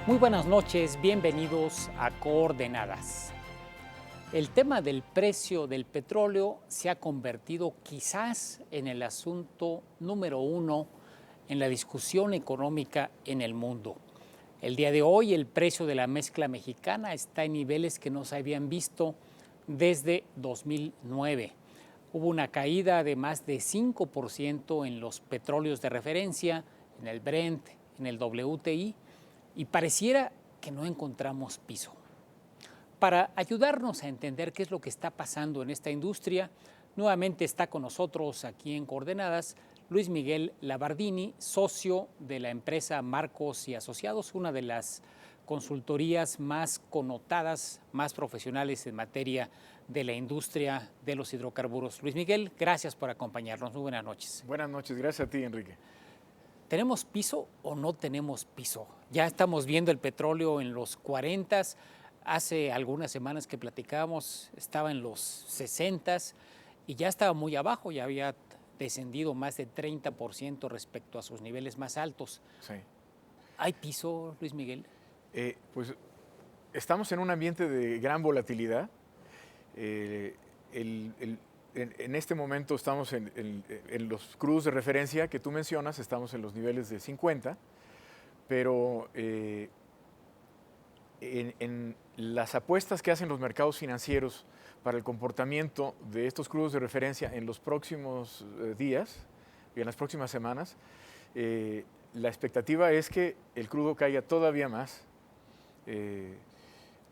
Muy buenas noches, bienvenidos a Coordenadas. El tema del precio del petróleo se ha convertido quizás en el asunto número uno en la discusión económica en el mundo. El día de hoy el precio de la mezcla mexicana está en niveles que no se habían visto desde 2009. Hubo una caída de más de 5% en los petróleos de referencia, en el Brent, en el WTI, y pareciera que no encontramos piso. Para ayudarnos a entender qué es lo que está pasando en esta industria, nuevamente está con nosotros aquí en Coordenadas Luis Miguel Labardini, socio de la empresa Marcos y Asociados, una de las consultorías más connotadas, más profesionales en materia de la industria de los hidrocarburos. Luis Miguel, gracias por acompañarnos. Muy buenas noches. Buenas noches, gracias a ti, Enrique. ¿Tenemos piso o no tenemos piso? Ya estamos viendo el petróleo en los 40. Hace algunas semanas que platicábamos estaba en los 60 y ya estaba muy abajo, ya había descendido más de 30% respecto a sus niveles más altos. Sí. ¿Hay piso, Luis Miguel? Pues estamos en un ambiente de gran volatilidad. En este momento estamos en los crudos de referencia que tú mencionas, estamos en los niveles de 50, pero en las apuestas que hacen los mercados financieros para el comportamiento de estos crudos de referencia en los próximos días y en las próximas semanas, la expectativa es que el crudo caiga todavía más.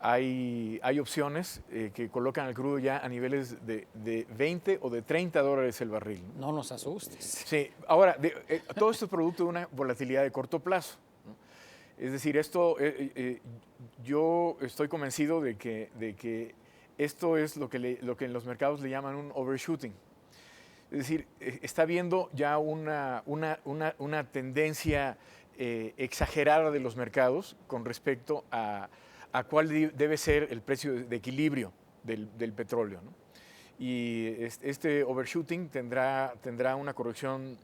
Hay opciones que colocan el crudo ya a niveles de 20 o de 30 dólares el barril. No nos asustes. Sí, ahora, todo esto es producto de una volatilidad de corto plazo, ¿no? Es decir, yo estoy convencido de que esto es lo que en los mercados le llaman un overshooting. Es decir, está habiendo ya una tendencia exagerada de los mercados con respecto a cuál debe ser el precio de equilibrio del petróleo, ¿no? Y este overshooting tendrá una corrección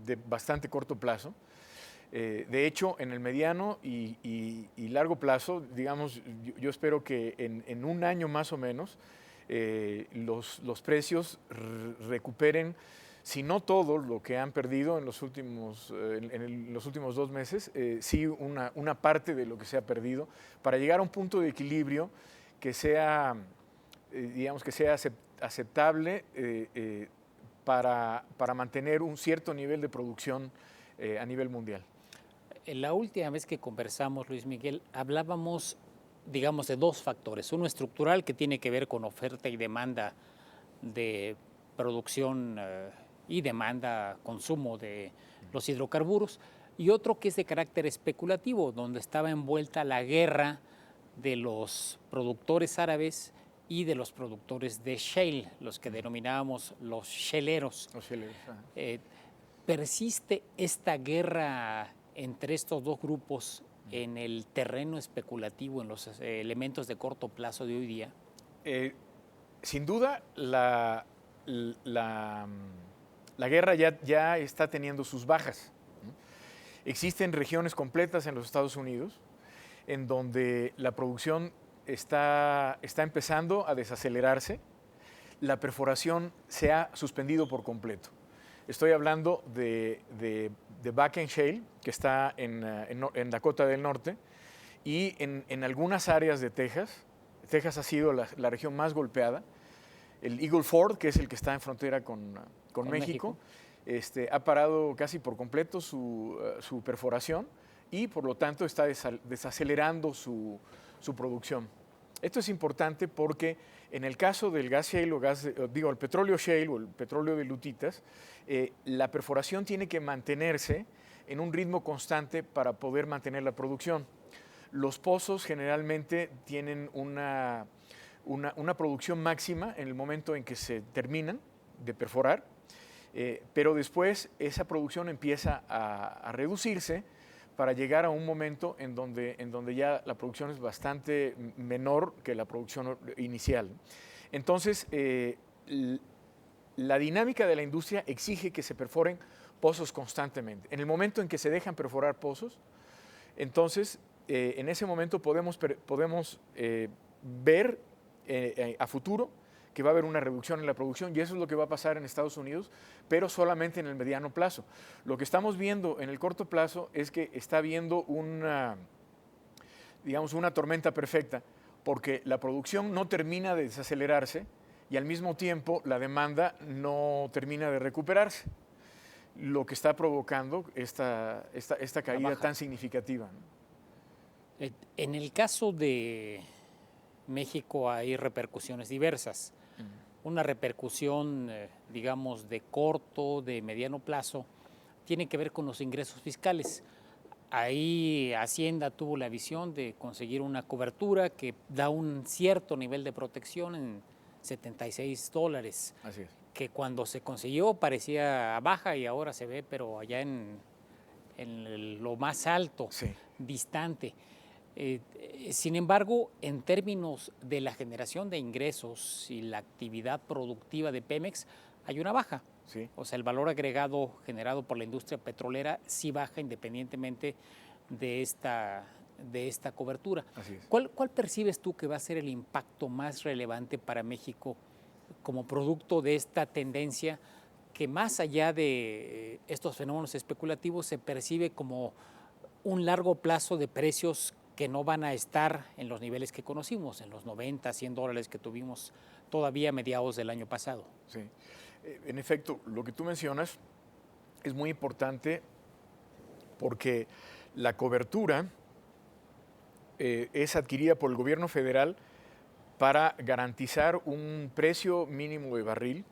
de bastante corto plazo. De hecho, en el mediano y largo plazo, digamos, yo espero que en un año más o menos los precios recuperen, si no todo lo que han perdido en los últimos 2 meses, sí una parte de lo que se ha perdido, para llegar a un punto de equilibrio que sea, digamos, que sea aceptable para mantener un cierto nivel de producción a nivel mundial. La última vez que conversamos, Luis Miguel, hablábamos, digamos, de dos factores. Uno estructural, que tiene que ver con oferta y demanda de producción y demanda, consumo de los hidrocarburos, y otro que es de carácter especulativo, donde estaba envuelta la guerra de los productores árabes y de los productores de shale, los que denominábamos los shaleros. Los shaleros, ¿Persiste esta guerra entre estos dos grupos en el terreno especulativo, en los elementos de corto plazo de hoy día? Sin duda, la guerra ya está teniendo sus bajas, ¿no? Existen regiones completas en los Estados Unidos en donde la producción está empezando a desacelerarse. La perforación se ha suspendido por completo. Estoy hablando de Bakken Shale, que está en Dakota del Norte, y en algunas áreas de Texas. Texas ha sido la región más golpeada. El Eagle Ford, que es el que está en frontera con México, ha parado casi por completo su perforación y por lo tanto está desacelerando su producción. Esto es importante porque en el caso del gas shale el petróleo shale o el petróleo de lutitas, la perforación tiene que mantenerse en un ritmo constante para poder mantener la producción. Los pozos generalmente tienen una producción máxima en el momento en que se terminan de perforar, pero después esa producción empieza a reducirse para llegar a un momento en donde ya la producción es bastante menor que la producción inicial. Entonces, la dinámica de la industria exige que se perforen pozos constantemente. En el momento en que se dejan perforar pozos, entonces en ese momento podemos ver a futuro que va a haber una reducción en la producción, y eso es lo que va a pasar en Estados Unidos, pero solamente en el mediano plazo. Lo que estamos viendo en el corto plazo es que está habiendo digamos, una tormenta perfecta, porque la producción no termina de desacelerarse y al mismo tiempo la demanda no termina de recuperarse, lo que está provocando esta caída tan significativa, ¿no? En el caso de México hay repercusiones diversas. Una repercusión, digamos, de corto, de mediano plazo, tiene que ver con los ingresos fiscales. Ahí Hacienda tuvo la visión de conseguir una cobertura que da un cierto nivel de protección en $76, Así es. que cuando se consiguió parecía baja y ahora se ve, pero allá en lo más alto, Sí. distante. Sin embargo, en términos de la generación de ingresos y la actividad productiva de Pemex, hay una baja. Sí. O sea, el valor agregado generado por la industria petrolera sí baja independientemente de esta cobertura. Así es. ¿Cuál percibes tú que va a ser el impacto más relevante para México como producto de esta tendencia que, más allá de estos fenómenos especulativos, se percibe como un largo plazo de precios que no van a estar en los niveles que conocimos, en los $90, $100 que tuvimos todavía a mediados del año pasado? Sí. En efecto, lo que tú mencionas es muy importante porque la cobertura es adquirida por el gobierno federal para garantizar un precio mínimo de barril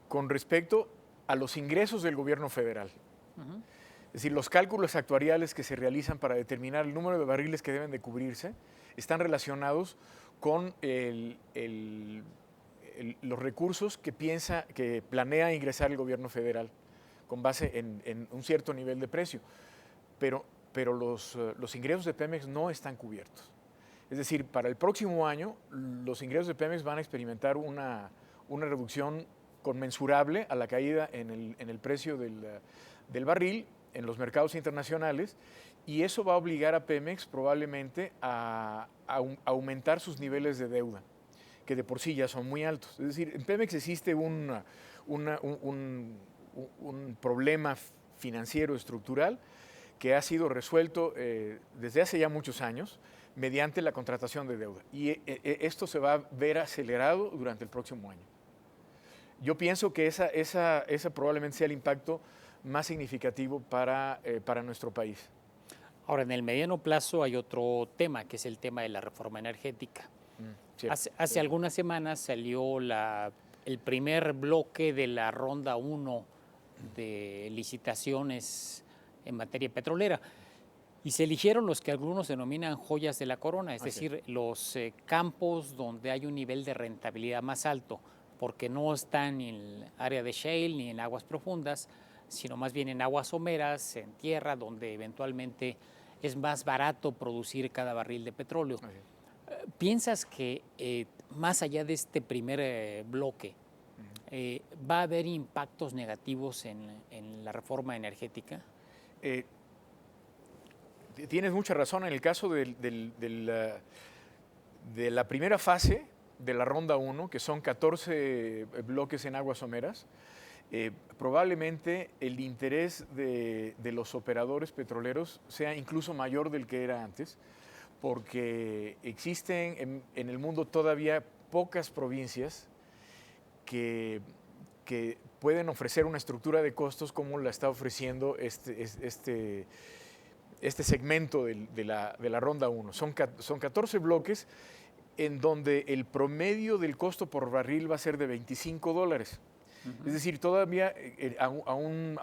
con respecto a los ingresos del gobierno federal. Uh-huh. Es decir, los cálculos actuariales que se realizan para determinar el número de barriles que deben de cubrirse están relacionados con los recursos que planea ingresar el gobierno federal con base en un cierto nivel de precio. Pero los ingresos de Pemex no están cubiertos. Es decir, para el próximo año, los ingresos de Pemex van a experimentar una reducción conmensurable a la caída en el precio del barril en los mercados internacionales, y eso va a obligar a Pemex probablemente a aumentar sus niveles de deuda, que de por sí ya son muy altos. Es decir, en Pemex existe un problema financiero estructural que ha sido resuelto desde hace ya muchos años mediante la contratación de deuda. Y esto se va a ver acelerado durante el próximo año. Yo pienso que esa probablemente sea el impacto más significativo para nuestro país. Ahora, en el mediano plazo hay otro tema, que es el tema de la reforma energética. Hace algunas semanas salió el primer bloque de la ronda 1 de licitaciones en materia petrolera, y se eligieron los que algunos denominan joyas de la corona, es decir, los campos donde hay un nivel de rentabilidad más alto, porque no están en el área de shale ni en aguas profundas, sino más bien en aguas someras, en tierra, donde eventualmente es más barato producir cada barril de petróleo. ¿Piensas que más allá de este primer bloque va a haber impactos negativos en la reforma energética? Tienes mucha razón. En el caso de la primera fase de la ronda 1, que son 14 bloques en aguas someras, probablemente el interés de los operadores petroleros sea incluso mayor del que era antes, porque existen en el mundo todavía pocas provincias que pueden ofrecer una estructura de costos como la está ofreciendo este segmento de la ronda 1. Son 14 bloques en donde el promedio del costo por barril va a ser de $25. Uh-huh. Es decir, todavía a un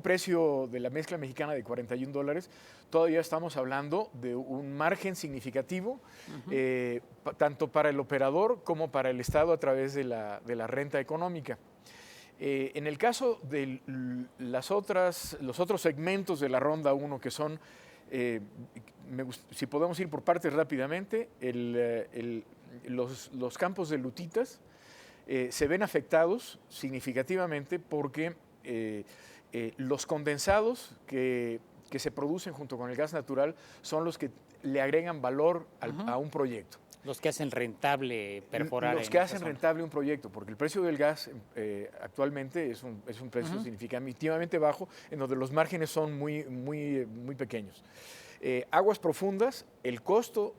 precio de la mezcla mexicana de $41, todavía estamos hablando de un margen significativo, uh-huh, tanto para el operador como para el Estado a través de la renta económica. En el caso de los otros segmentos de la ronda 1, que son, si podemos ir por partes rápidamente, los campos de lutitas se ven afectados significativamente porque los condensados que que se producen junto con el gas natural son los que le agregan valor a un proyecto. Los que hacen rentable perforar. Los que hacen rentable un proyecto, porque el precio del gas actualmente es un precio significativamente bajo, en donde los márgenes son muy pequeños. Aguas profundas, el costo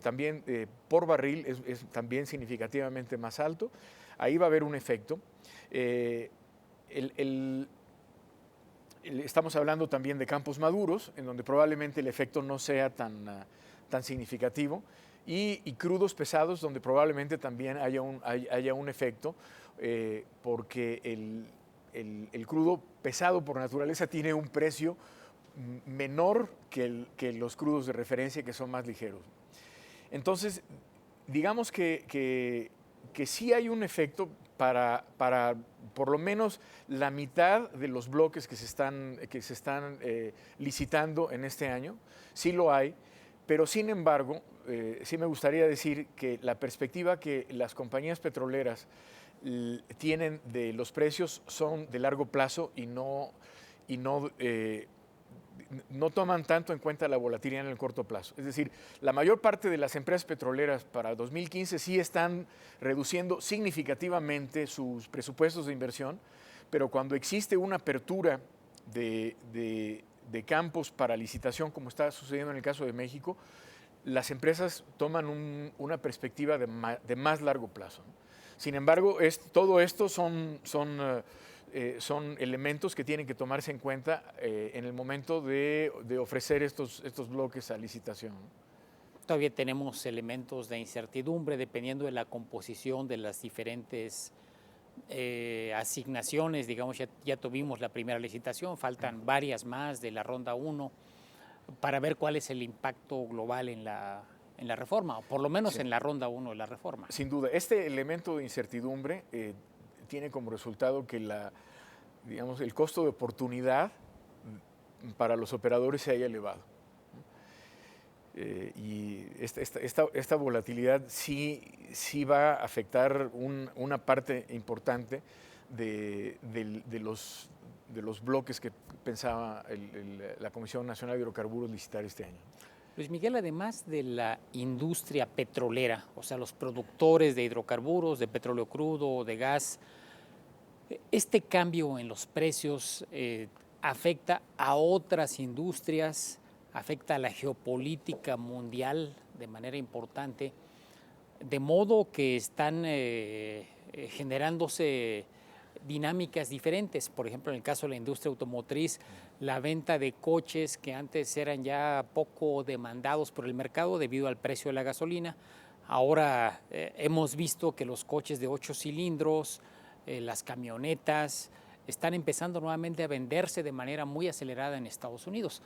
también por barril es también significativamente más alto. Ahí va a haber un efecto. Estamos hablando también de campos maduros, en donde probablemente el efecto no sea tan significativo, y crudos pesados, donde probablemente también haya un efecto, porque el crudo pesado por naturaleza tiene un precio menor que los crudos de referencia, que son más ligeros. Entonces, digamos que sí hay un efecto para por lo menos la mitad de los bloques que se están licitando en este año. Sí lo hay, pero sin embargo, sí me gustaría decir que la perspectiva que las compañías petroleras tienen de los precios son de largo plazo y no toman tanto en cuenta la volatilidad en el corto plazo. Es decir, la mayor parte de las empresas petroleras para 2015 sí están reduciendo significativamente sus presupuestos de inversión, pero cuando existe una apertura de campos para licitación, como está sucediendo en el caso de México, las empresas toman una perspectiva de más largo plazo, ¿no? Sin embargo, todo esto son elementos que tienen que tomarse en cuenta en el momento de ofrecer estos bloques a licitación. Todavía tenemos elementos de incertidumbre dependiendo de la composición de las diferentes asignaciones. Digamos, ya tuvimos la primera licitación, faltan varias más de la ronda 1 para ver cuál es el impacto global en la reforma, o por lo menos en la ronda 1 de la reforma. Sin duda, este elemento de incertidumbre tiene como resultado que el costo de oportunidad para los operadores se haya elevado. Y esta volatilidad sí va a afectar una parte importante de los bloques que pensaba la Comisión Nacional de Hidrocarburos licitar este año. Luis Miguel, además de la industria petrolera, o sea, los productores de hidrocarburos, de petróleo crudo, de gas, este cambio en los precios afecta a otras industrias, afecta a la geopolítica mundial de manera importante, de modo que están generándose dinámicas diferentes. Por ejemplo, en el caso de la industria automotriz, la venta de coches que antes eran ya poco demandados por el mercado debido al precio de la gasolina. Ahora hemos visto que los coches de 8 cilindros, las camionetas, están empezando nuevamente a venderse de manera muy acelerada en Estados Unidos.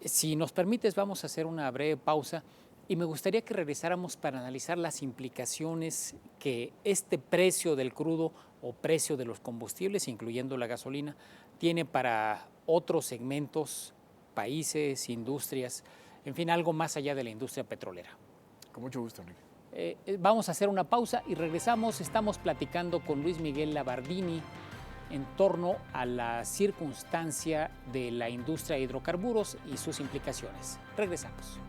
Si nos permites, vamos a hacer una breve pausa y me gustaría que regresáramos para analizar las implicaciones que este precio del crudo o precio de los combustibles, incluyendo la gasolina, tiene para otros segmentos, países, industrias, en fin, algo más allá de la industria petrolera. Con mucho gusto, Enrique. Vamos a hacer una pausa y regresamos. Estamos platicando con Luis Miguel Labardini en torno a la circunstancia de la industria de hidrocarburos y sus implicaciones. Regresamos.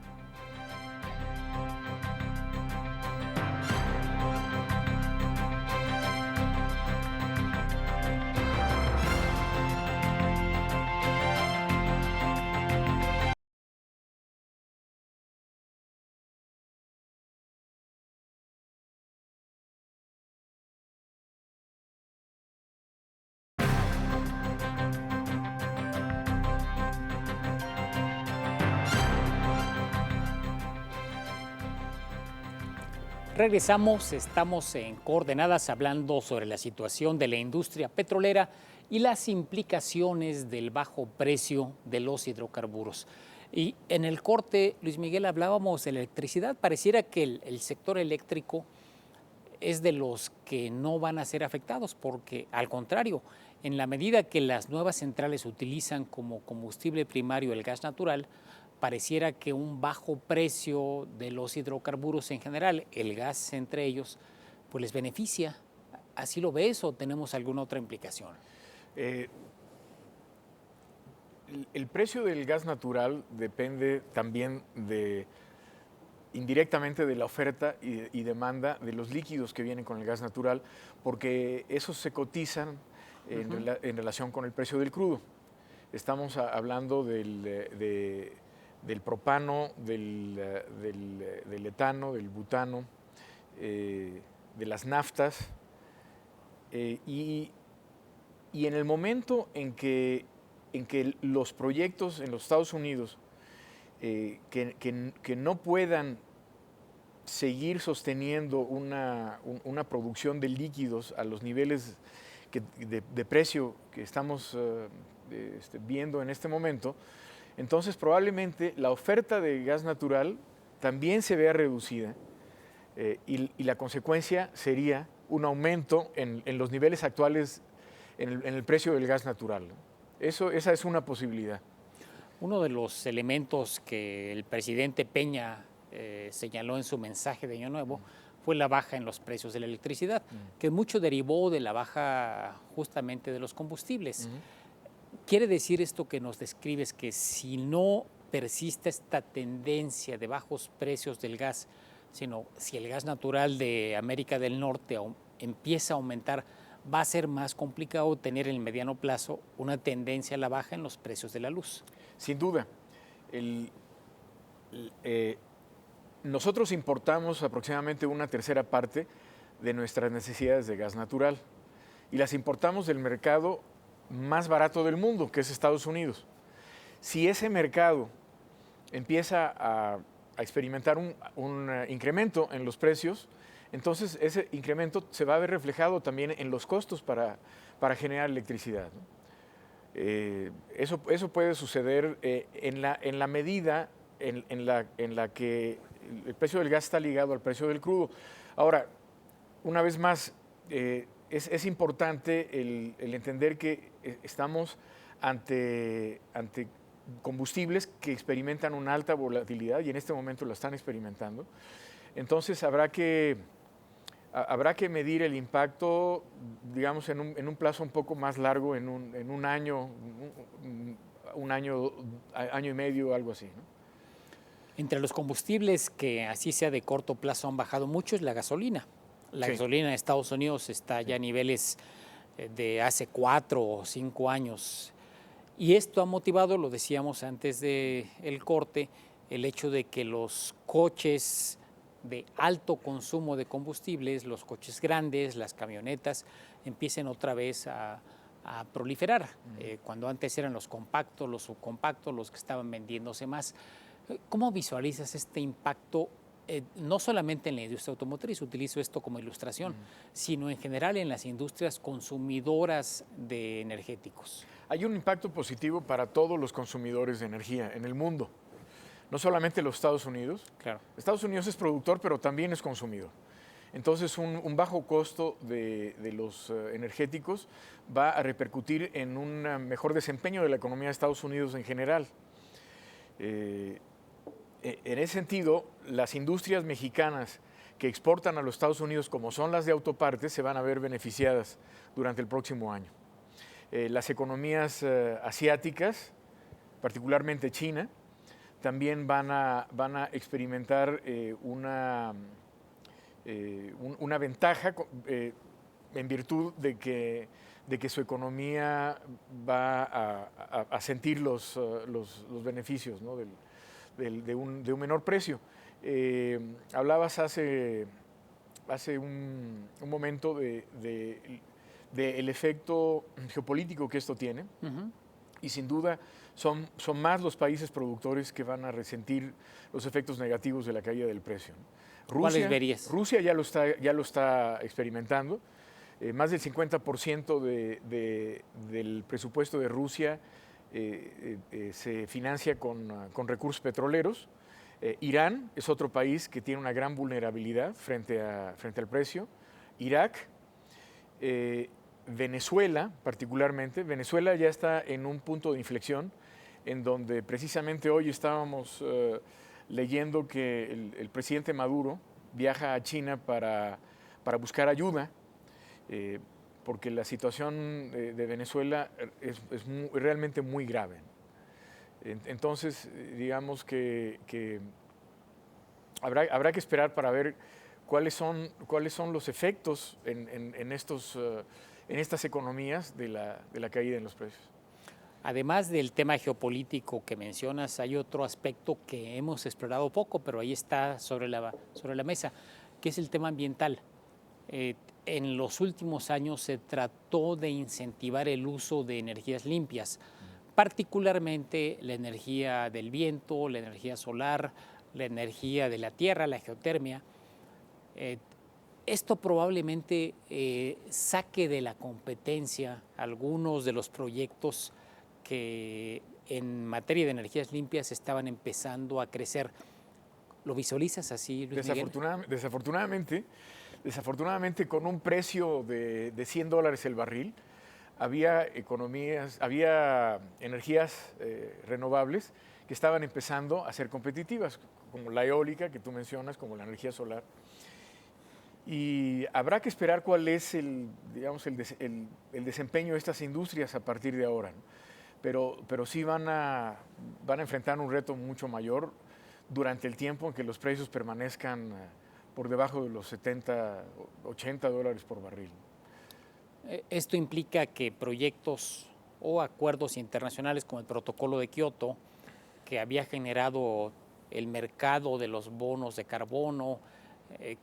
Regresamos, estamos en Coordenadas hablando sobre la situación de la industria petrolera y las implicaciones del bajo precio de los hidrocarburos. Y en el corte, Luis Miguel, hablábamos de la electricidad. Pareciera que el sector eléctrico es de los que no van a ser afectados, porque al contrario, en la medida que las nuevas centrales utilizan como combustible primario el gas natural, pareciera que un bajo precio de los hidrocarburos en general, el gas entre ellos, pues les beneficia. ¿Así lo ves o tenemos alguna otra implicación? el precio del gas natural depende también indirectamente de la oferta y demanda de los líquidos que vienen con el gas natural, porque esos se cotizan en relación con el precio del crudo. Estamos hablando del propano, del etano, del butano, de las naftas, y en el momento en que los proyectos en los Estados Unidos que no puedan seguir sosteniendo una producción de líquidos a los niveles de precio que estamos viendo en este momento, entonces probablemente la oferta de gas natural también se vea reducida, y la consecuencia sería un aumento en los niveles actuales en el precio del gas natural, ¿no? Esa es una posibilidad. Uno de los elementos que el presidente Peña señaló en su mensaje de Año Nuevo fue la baja en los precios de la electricidad, que mucho derivó de la baja justamente de los combustibles. ¿Quiere decir esto que nos describes, que si no persiste esta tendencia de bajos precios del gas, sino si el gas natural de América del Norte empieza a aumentar, va a ser más complicado tener en el mediano plazo una tendencia a la baja en los precios de la luz? Sin duda. Nosotros importamos aproximadamente una tercera parte de nuestras necesidades de gas natural y las importamos del mercado más barato del mundo, que es Estados Unidos. Si ese mercado empieza a experimentar un incremento en los precios, entonces ese incremento se va a ver reflejado también en los costos para generar electricidad, ¿no? Eso puede suceder en la medida en la que el precio del gas está ligado al precio del crudo. Ahora, una vez más, es importante el entender que estamos ante combustibles que experimentan una alta volatilidad y en este momento lo están experimentando. Entonces habrá que medir el impacto, digamos, en un plazo un poco más largo, en un año, año y medio, algo así, ¿no? Entre los combustibles que así sea de corto plazo han bajado mucho es la gasolina. La gasolina en Estados Unidos está ya a niveles de hace 4 o 5 años. Y esto ha motivado, lo decíamos antes del corte, el hecho de que los coches de alto consumo de combustibles, los coches grandes, las camionetas, empiecen otra vez a proliferar. Cuando antes eran los compactos, los subcompactos, los que estaban vendiéndose más. ¿Cómo visualizas este impacto, no solamente en la industria automotriz, utilizo esto como ilustración, sino en general en las industrias consumidoras de energéticos? Hay un impacto positivo para todos los consumidores de energía en el mundo, no solamente los Estados Unidos. Claro. Estados Unidos es productor, pero también es consumidor. Entonces, un bajo costo de los energéticos va a repercutir en un mejor desempeño de la economía de Estados Unidos en general. En ese sentido, las industrias mexicanas que exportan a los Estados Unidos, como son las de autopartes, se van a ver beneficiadas durante el próximo año. Las economías asiáticas, particularmente China, también van a experimentar una ventaja en virtud de que su economía va a sentir los beneficios, ¿no? de un menor precio. Hablabas hace un momento del efecto geopolítico que esto tiene, y sin duda son más los países productores que van a resentir los efectos negativos de la caída del precio, ¿no? ¿Cuáles verías? Rusia ya lo está experimentando. Más del 50% del presupuesto de Rusia se financia con recursos petroleros. Irán es otro país que tiene una gran vulnerabilidad frente al precio. Irak, Venezuela particularmente. Venezuela ya está en un punto de inflexión en donde precisamente hoy estábamos leyendo que el presidente Maduro viaja a China para buscar ayuda, porque la situación de Venezuela es realmente muy grave. Entonces, digamos que habrá que esperar para ver cuáles son los efectos en estas economías de la caída en los precios. Además del tema geopolítico que mencionas, hay otro aspecto que hemos explorado poco, pero ahí está sobre la mesa, que es el tema ambiental. En los últimos años se trató de incentivar el uso de energías limpias, particularmente la energía del viento, la energía solar, la energía de la tierra, la geotermia. Esto probablemente saque de la competencia algunos de los proyectos que en materia de energías limpias estaban empezando a crecer. ¿Lo visualizas así, Luis Miguel? Desafortunadamente, con un precio de $100 el barril, había energías renovables que estaban empezando a ser competitivas, como la eólica que tú mencionas, como la energía solar. Y habrá que esperar cuál es el desempeño de estas industrias a partir de ahora, ¿no? Pero sí van a enfrentar un reto mucho mayor durante el tiempo en que los precios permanezcan por debajo de los $70, $80 por barril. Esto implica que proyectos o acuerdos internacionales como el Protocolo de Kioto, que había generado el mercado de los bonos de carbono,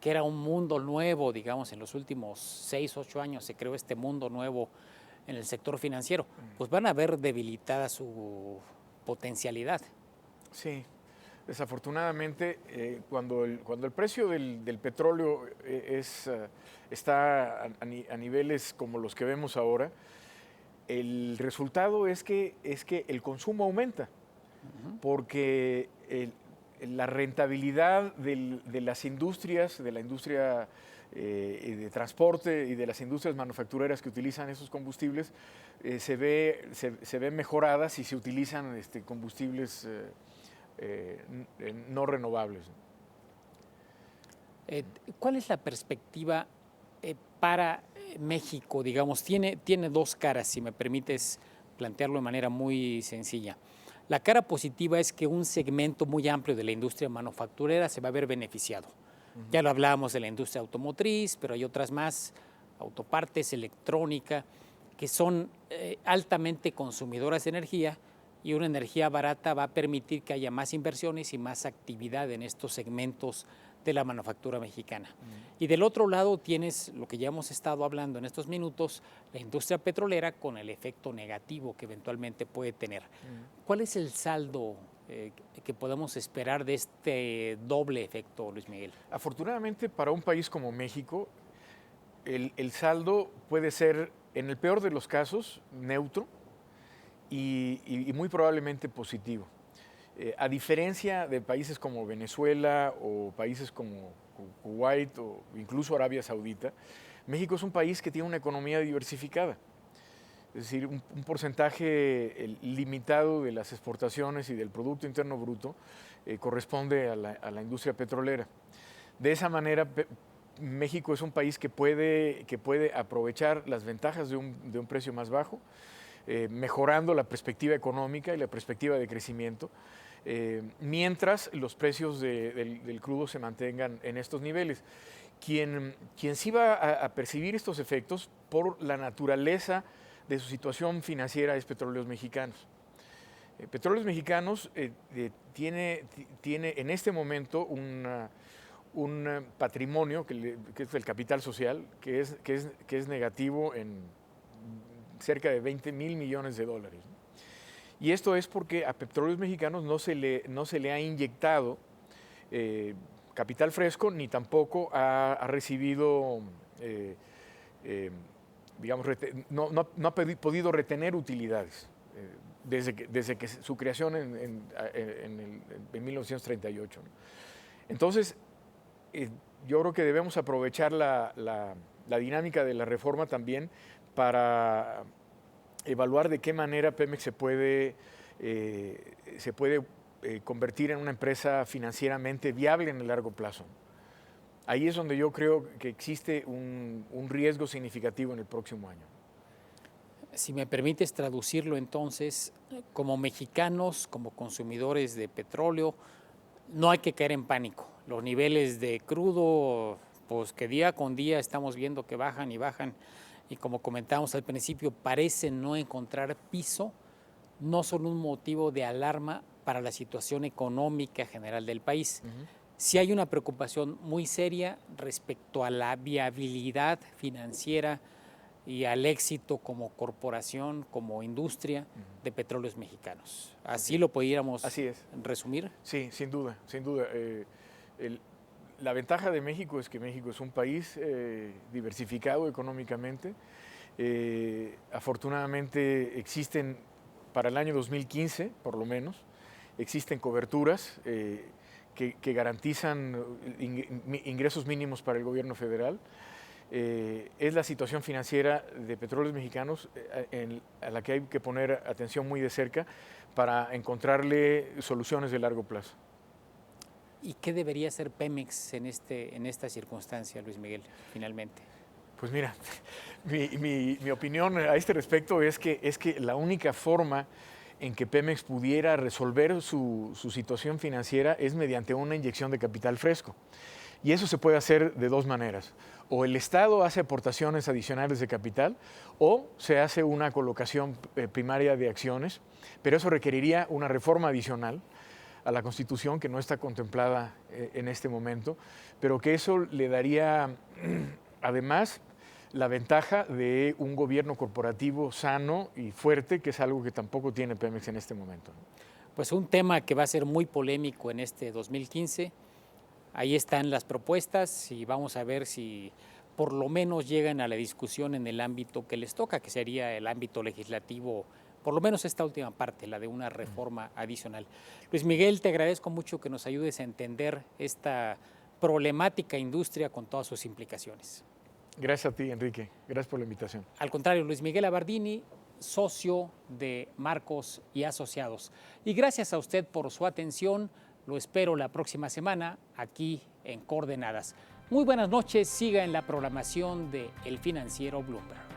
que era un mundo nuevo, digamos, en los últimos 6, 8 años se creó este mundo nuevo en el sector financiero, pues van a ver debilitada su potencialidad. Sí, desafortunadamente, cuando el precio del petróleo está a niveles como los que vemos ahora, el resultado es que el consumo aumenta, porque la rentabilidad de las industrias, de la industria de transporte y de las industrias manufactureras que utilizan esos combustibles, se ve mejorada si se utilizan combustibles no renovables. ¿Cuál es la perspectiva para México? Digamos, tiene dos caras, si me permites plantearlo de manera muy sencilla. La cara positiva es que un segmento muy amplio de la industria manufacturera se va a ver beneficiado. Ya lo hablábamos de la industria automotriz, pero hay otras más, autopartes, electrónica, que son altamente consumidoras de energía, y una energía barata va a permitir que haya más inversiones y más actividad en estos segmentos de la manufactura mexicana. Y del otro lado tienes lo que ya hemos estado hablando en estos minutos, la industria petrolera con el efecto negativo que eventualmente puede tener. ¿Cuál es el saldo que podemos esperar de este doble efecto, Luis Miguel? Afortunadamente, para un país como México, el saldo puede ser, en el peor de los casos, neutro y muy probablemente positivo. A diferencia de países como Venezuela o países como Kuwait o incluso Arabia Saudita, México es un país que tiene una economía diversificada. Es decir, un porcentaje limitado de las exportaciones y del Producto Interno Bruto corresponde a la industria petrolera. De esa manera, México es un país que puede aprovechar las ventajas de un precio más bajo, mejorando la perspectiva económica y la perspectiva de crecimiento, mientras los precios del crudo se mantengan en estos niveles. Quien sí va a percibir estos efectos por la naturaleza de su situación financiera es Petróleos Mexicanos. Petróleos Mexicanos tiene en este momento un patrimonio que es el capital social, que es negativo en cerca de $20 mil millones. Y esto es porque a Petróleos Mexicanos no se le ha inyectado capital fresco, ni tampoco ha recibido, no ha podido retener utilidades desde que su creación en 1938. Entonces, yo creo que debemos aprovechar la dinámica de la reforma también para evaluar de qué manera Pemex se puede convertir en una empresa financieramente viable en el largo plazo. Ahí es donde yo creo que existe un riesgo significativo en el próximo año. Si me permites traducirlo entonces, como mexicanos, como consumidores de petróleo, no hay que caer en pánico. Los niveles de crudo, pues que día con día estamos viendo que bajan y bajan, y como comentábamos al principio, parecen no encontrar piso, no son un motivo de alarma para la situación económica general del país. Sí hay una preocupación muy seria respecto a la viabilidad financiera y al éxito como corporación, como industria de petróleos mexicanos. ¿Así lo pudiéramos resumir? Sí, sin duda, sin duda. La ventaja de México es que México es un país diversificado económicamente. Afortunadamente existen, para el año 2015 por lo menos, existen coberturas que garantizan ingresos mínimos para el gobierno federal. Es la situación financiera de Petróleos Mexicanos a la que hay que poner atención muy de cerca para encontrarle soluciones de largo plazo. ¿Y qué debería hacer Pemex en esta circunstancia, Luis Miguel, finalmente? Pues mira, mi opinión a este respecto es que la única forma en que Pemex pudiera resolver su situación financiera es mediante una inyección de capital fresco. Y eso se puede hacer de dos maneras. O el Estado hace aportaciones adicionales de capital o se hace una colocación primaria de acciones, pero eso requeriría una reforma adicional a la Constitución que no está contemplada en este momento, pero que eso le daría además la ventaja de un gobierno corporativo sano y fuerte, que es algo que tampoco tiene Pemex en este momento. Pues un tema que va a ser muy polémico en este 2015. Ahí están las propuestas y vamos a ver si por lo menos llegan a la discusión en el ámbito que les toca, que sería el ámbito legislativo, por lo menos esta última parte, la de una reforma adicional. Luis Miguel, te agradezco mucho que nos ayudes a entender esta problemática industria con todas sus implicaciones. Gracias a ti, Enrique. Gracias por la invitación. Al contrario, Luis Miguel Abardini, socio de Marcos y Asociados. Y gracias a usted por su atención. Lo espero la próxima semana aquí en Coordenadas. Muy buenas noches. Siga en la programación de El Financiero Bloomberg.